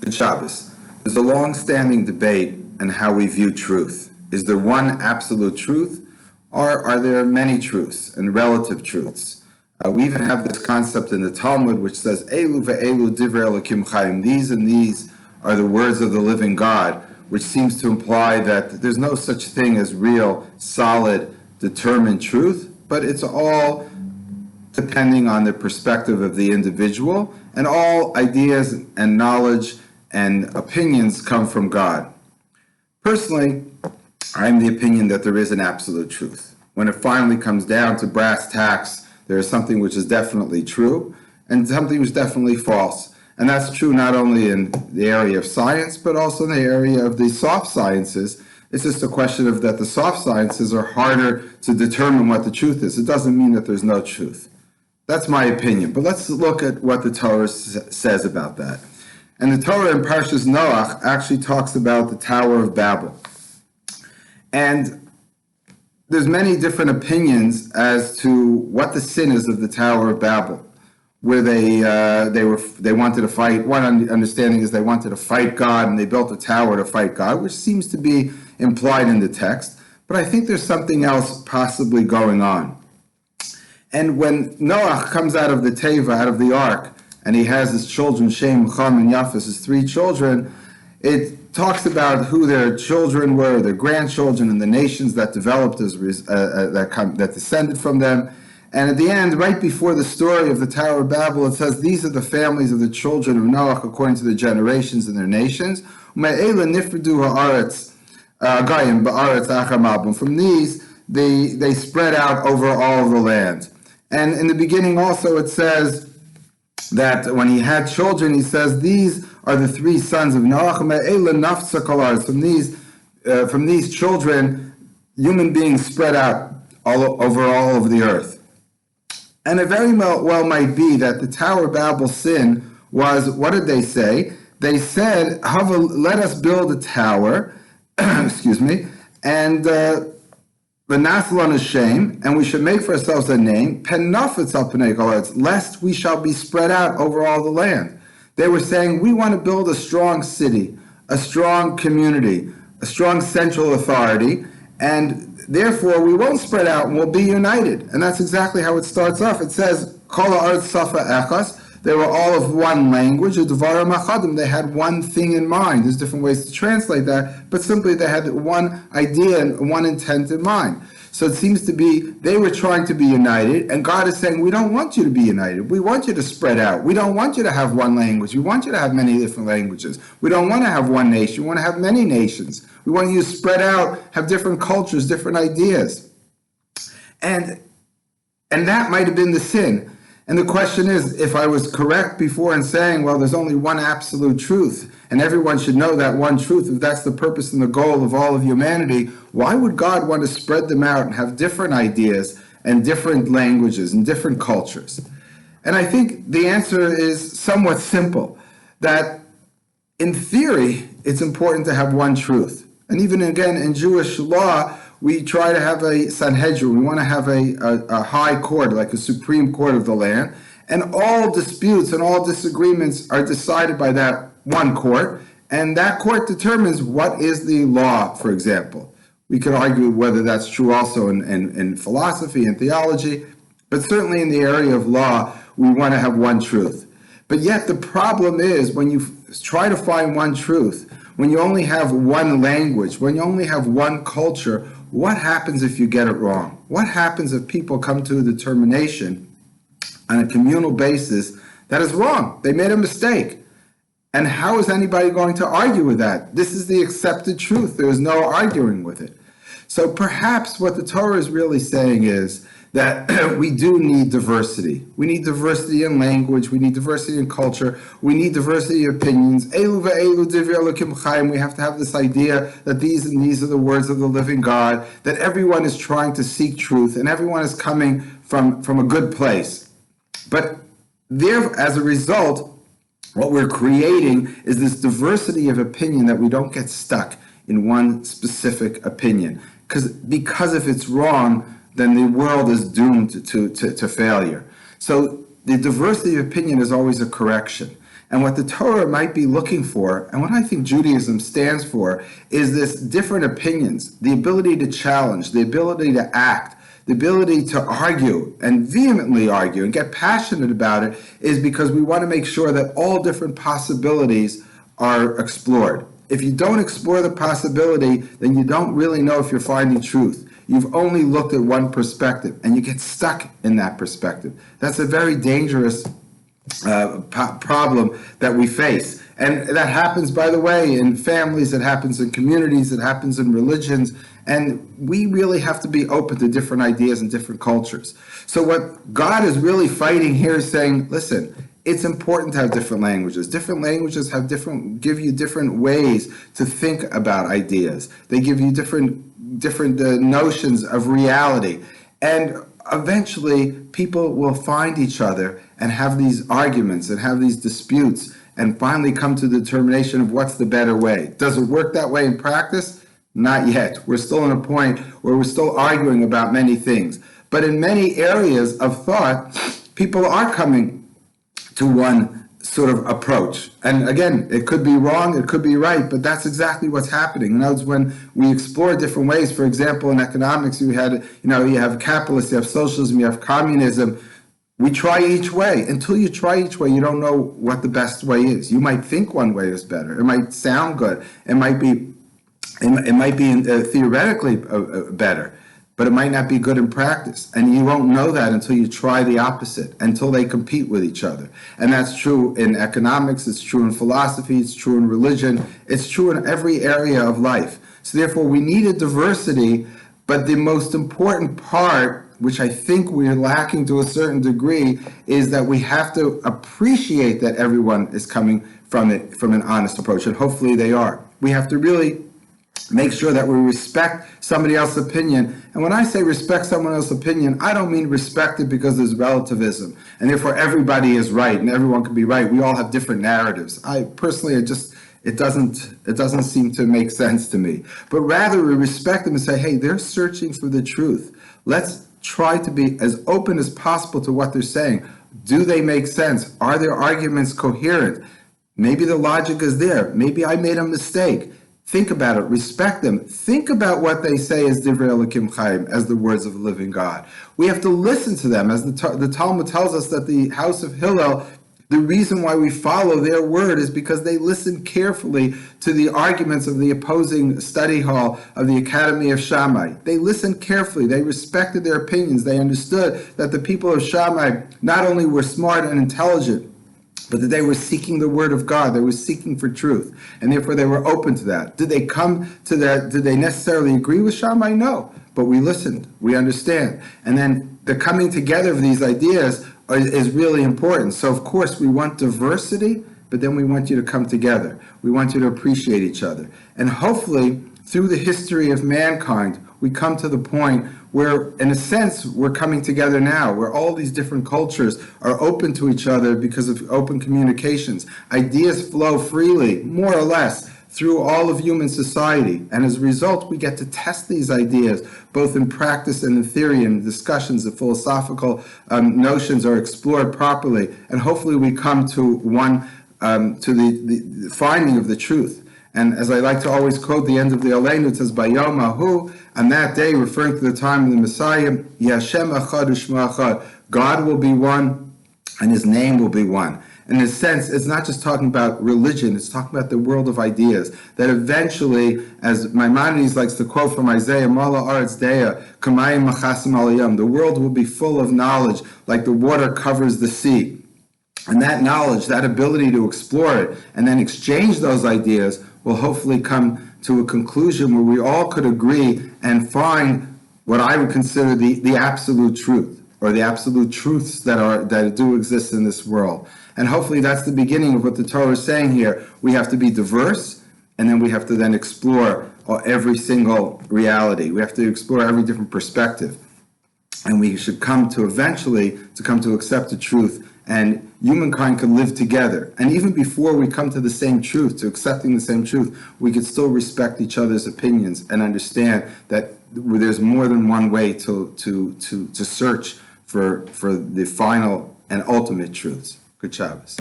Good Shabbos. There's a long-standing debate on how we view truth. Is there one absolute truth, or are there many truths and relative truths? We even have this concept in the Talmud, which says, "Elu ve'elu divrei Elokim chayim." These and these are the words of the living God, which seems to imply that there's no such thing as real, solid, determined truth, but it's all depending on the perspective of the individual, and all ideas and knowledge and opinions come from God. Personally, I'm the opinion that there is an absolute truth. When it finally comes down to brass tacks, there is something which is definitely true and something which is definitely false. And that's true not only in the area of science, but also in the area of the soft sciences. It's just a question of that the soft sciences are harder to determine what the truth is. It doesn't mean that there's no truth. That's my opinion. But let's look at what the Torah says about that. And the Torah in Parshas Noach actually talks about the Tower of Babel. And there's many different opinions as to what the sin is of the Tower of Babel, where they wanted to fight. One understanding is they wanted to fight God, and they built a tower to fight God, which seems to be implied in the text. But I think there's something else possibly going on. And when Noach comes out of the Teva, out of the ark, and he has his children, Shem, Cham, and Yafes, his three children, it talks about who their children were, their grandchildren, and the nations that developed that descended from them. And at the end, right before the story of the Tower of Babel, it says, these are the families of the children of Noach according to their generations and their nations. From these, they spread out over all of the land. And in the beginning also it says that when he had children, he says, these are the three sons of Noach. From these children, human beings spread out all over the earth. And it very well might be that the Tower of Babel sin was, what did they say? They said, let us build a tower, excuse me, and v'naslan Hashem, and we should make for ourselves a name, penafetz al pnei kol haaretz, lest we shall be spread out over all the land. They were saying, we want to build a strong city, a strong community, a strong central authority, and therefore we won't spread out and we'll be united. And that's exactly how it starts off. It says, kol haaretz safa echas, they were all of one language, udvarim achadim, they had one thing in mind. There's different ways to translate that, but simply they had one idea and one intent in mind. So it seems to be they were trying to be united, and God is saying, we don't want you to be united. We want you to spread out. We don't want you to have one language. We want you to have many different languages. We don't want to have one nation. We want to have many nations. We want you to spread out, have different cultures, different ideas. And that might have been the sin. And the question is, if I was correct before in saying, well, there's only one absolute truth, and everyone should know that one truth, if that's the purpose and the goal of all of humanity, why would God want to spread them out and have different ideas and different languages and different cultures? And I think the answer is somewhat simple, that in theory, it's important to have one truth. And even again, in Jewish law, we try to have a Sanhedrin. We want to have a high court, like a supreme court of the land. And all disputes and all disagreements are decided by that one court. And that court determines what is the law, for example. We could argue whether that's true also in philosophy and theology. But certainly in the area of law, we want to have one truth. But yet the problem is when you try to find one truth, when you only have one language, when you only have one culture, what happens if you get it wrong? What happens if people come to a determination on a communal basis that is wrong? They made a mistake. And how is anybody going to argue with that? This is the accepted truth. There is no arguing with it. So perhaps what the Torah is really saying is that we do need diversity. We need diversity in language. We need diversity in culture. We need diversity of opinions. Elu ve'elu divrei Elokim chayim. We have to have this idea that these and these are the words of the living God, that everyone is trying to seek truth, and everyone is coming from a good place. But there, as a result, what we're creating is this diversity of opinion that we don't get stuck in one specific opinion. Because if it's wrong, then the world is doomed to failure. So the diversity of opinion is always a correction. And what the Torah might be looking for, and what I think Judaism stands for, is this different opinions, the ability to challenge, the ability to act, the ability to argue and vehemently argue and get passionate about it, is because we want to make sure that all different possibilities are explored. If you don't explore the possibility, then you don't really know if you're finding truth. You've only looked at one perspective, and you get stuck in that perspective. That's a very dangerous problem that we face. And that happens, by the way, in families, it happens in communities, it happens in religions, and we really have to be open to different ideas and different cultures. So what God is really fighting here is saying, listen, it's important to have different languages. Different languages give you different ways to think about ideas. They give you different notions of reality. And eventually, people will find each other and have these arguments and have these disputes and finally come to the determination of what's the better way. Does it work that way in practice? Not yet. We're still in a point where we're still arguing about many things. But in many areas of thought, people are coming to one sort of approach. And again, it could be wrong, it could be right, but that's exactly what's happening. And that's when we explore different ways. For example, in economics, you have capitalism, you have socialism, you have communism. We try each way. Until you try each way, you don't know what the best way is. You might think one way is better. It might sound good. It might be theoretically better, but it might not be good in practice. And you won't know that until you try the opposite, until they compete with each other. And that's true in economics, it's true in philosophy, it's true in religion, it's true in every area of life. So therefore, we need a diversity, but the most important part, which I think we're lacking to a certain degree, is that we have to appreciate that everyone is coming from an honest approach, and hopefully they are. We have to really make sure that we respect somebody else's opinion. And when I say respect someone else's opinion, I don't mean respect it because there's relativism, and therefore everybody is right and everyone can be right. We all have different narratives. I personally, it doesn't seem to make sense to me. But rather we respect them and say, hey, they're searching for the truth. Let's try to be as open as possible to what they're saying. Do they make sense? Are their arguments coherent? Maybe the logic is there. Maybe I made a mistake. Think about it. Respect them. Think about what they say as Divrei Elokim Chaim, as the words of the living God. We have to listen to them. As the Talmud tells us that the house of Hillel, the reason why we follow their word is because they listened carefully to the arguments of the opposing study hall of the Academy of Shammai. They listened carefully. They respected their opinions. They understood that the people of Shammai not only were smart and intelligent, but that they were seeking the word of God. They were seeking for truth. And therefore they were open to that. Did they come to that? Did they necessarily agree with Shammai? No. But we listened. We understand. And then the coming together of these ideas is really important. So of course we want diversity, but then we want you to come together. We want you to appreciate each other. And hopefully through the history of mankind, we come to the point where, in a sense, we're coming together now, where all these different cultures are open to each other because of open communications. Ideas flow freely, more or less, through all of human society. And as a result, we get to test these ideas, both in practice and in theory, and discussions of philosophical notions are explored properly. And hopefully we come to the finding of the truth. And as I like to always quote the end of the Aleinu, it says, Bayom Ahu, on that day, referring to the time of the Messiah, Yashem Echad U'Shmo Echad, God will be one, and His name will be one. In a sense, it's not just talking about religion, it's talking about the world of ideas, that eventually, as Maimonides likes to quote from Isaiah, Mala Aretz Deya, Kamayim Machasim Aliyam, the world will be full of knowledge, like the water covers the sea. And that knowledge, that ability to explore it, and then exchange those ideas, will hopefully come to a conclusion where we all could agree and find what I would consider the absolute truth, or the absolute truths that do exist in this world. And hopefully that's the beginning of what the Torah is saying here. We have to be diverse, and then we have to then explore every single reality. We have to explore every different perspective. And we should come to accept the truth, and humankind could live together. And even before we come to the same truth, to accepting the same truth, we could still respect each other's opinions and understand that there's more than one way to search for the final and ultimate truths. Good Shabbos.